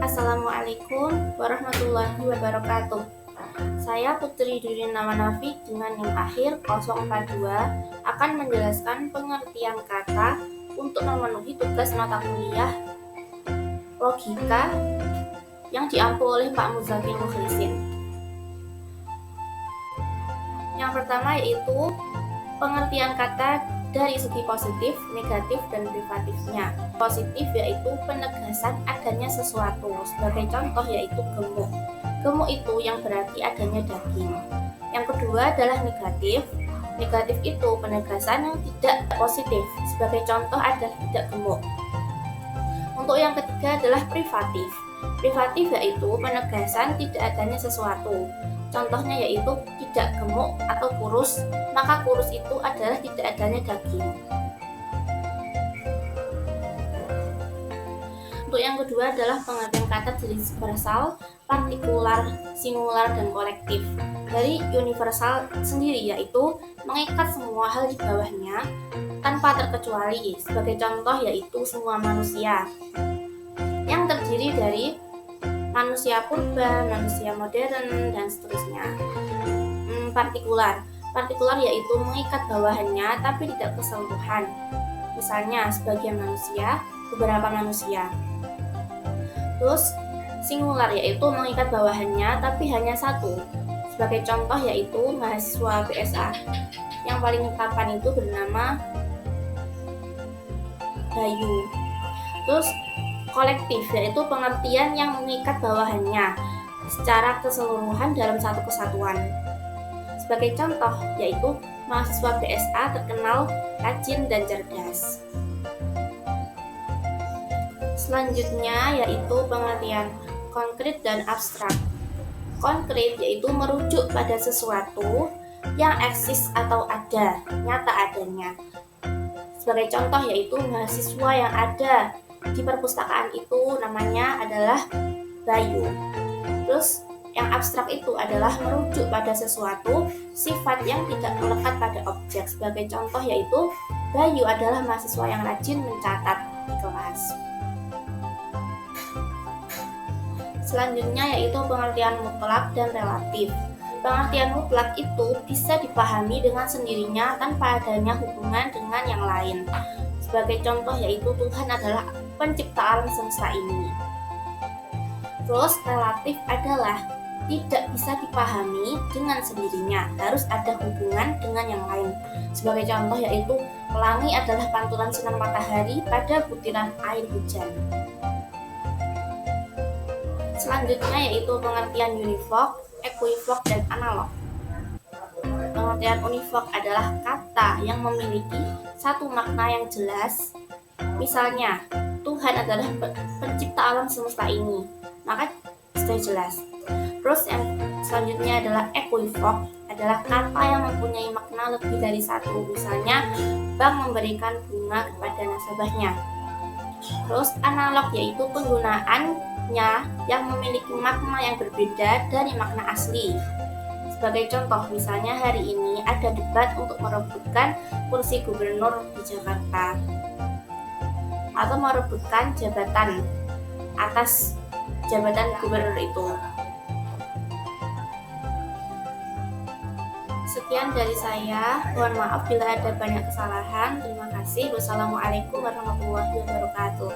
Assalamualaikum warahmatullahi wabarakatuh. Saya Putri Durin Nawanafi dengan NIM akhir 042 akan menjelaskan pengertian kata untuk memenuhi tugas mata kuliah logika yang diampu oleh Pak Muzakir Mukhlisin. Yang pertama yaitu pengertian kata dari segi positif, negatif, dan privatifnya. Positif yaitu penegasan adanya sesuatu, sebagai contoh yaitu gemuk. Gemuk itu yang berarti adanya daging. Yang kedua adalah negatif. Negatif itu penegasan yang tidak positif, sebagai contoh adalah tidak gemuk. Untuk yang ketiga adalah privatif. Privatif yaitu penegasan tidak adanya sesuatu. Contohnya yaitu tidak gemuk atau kurus, maka kurus itu adalah tidak adanya daging. Untuk yang kedua adalah pengertian kata dari universal, partikular, singular, dan kolektif. Dari universal sendiri yaitu mengikat semua hal di bawahnya tanpa terkecuali, sebagai contoh yaitu semua manusia yang terdiri dari manusia purba, manusia modern, dan seterusnya. Partikular yaitu mengikat bawahannya tapi tidak keseluruhan. Misalnya sebagian manusia, beberapa manusia. Terus singular yaitu mengikat bawahannya tapi hanya satu. Sebagai contoh yaitu mahasiswa BSA. Yang paling tampan itu bernama Bayu. Terus kolektif yaitu pengertian yang mengikat bawahannya secara keseluruhan dalam satu kesatuan. Sebagai contoh yaitu mahasiswa BSA terkenal rajin dan cerdas. Selanjutnya yaitu pengertian konkret dan abstrak. Konkret yaitu merujuk pada sesuatu yang eksis atau ada, nyata adanya. Sebagai contoh yaitu mahasiswa yang ada di perpustakaan itu namanya adalah Bayu. Terus yang abstrak itu adalah merujuk pada sesuatu sifat yang tidak melekat pada objek. Sebagai contoh yaitu Bayu adalah mahasiswa yang rajin mencatat di kelas. Selanjutnya yaitu pengertian mutlak dan relatif. Pengertian mutlak itu bisa dipahami dengan sendirinya tanpa adanya hubungan dengan yang lain. Sebagai contoh yaitu Tuhan adalah pencipta alam semesta ini. Terus relatif adalah tidak bisa dipahami dengan sendirinya, harus ada hubungan dengan yang lain. Sebagai contoh yaitu pelangi adalah pantulan sinar matahari pada butiran air hujan. Selanjutnya yaitu pengertian univoc, equivoc, dan analog. Pengertian univoc adalah kata yang memiliki satu makna yang jelas. Misalnya, Tuhan adalah pencipta alam semesta ini, maka sudah jelas. Terus yang selanjutnya adalah equivoc, adalah kata yang mempunyai makna lebih dari satu. Misalnya, bank memberikan bunga kepada nasabahnya. Terus analog yaitu penggunaannya yang memiliki makna yang berbeda dari makna asli. Sebagai contoh, misalnya hari ini ada debat untuk merebutkan kursi gubernur di Jakarta atau merebutkan jabatan atas jabatan gubernur itu. Sekian dari saya, mohon maaf bila ada banyak kesalahan. Terima kasih. Wassalamualaikum warahmatullahi wabarakatuh.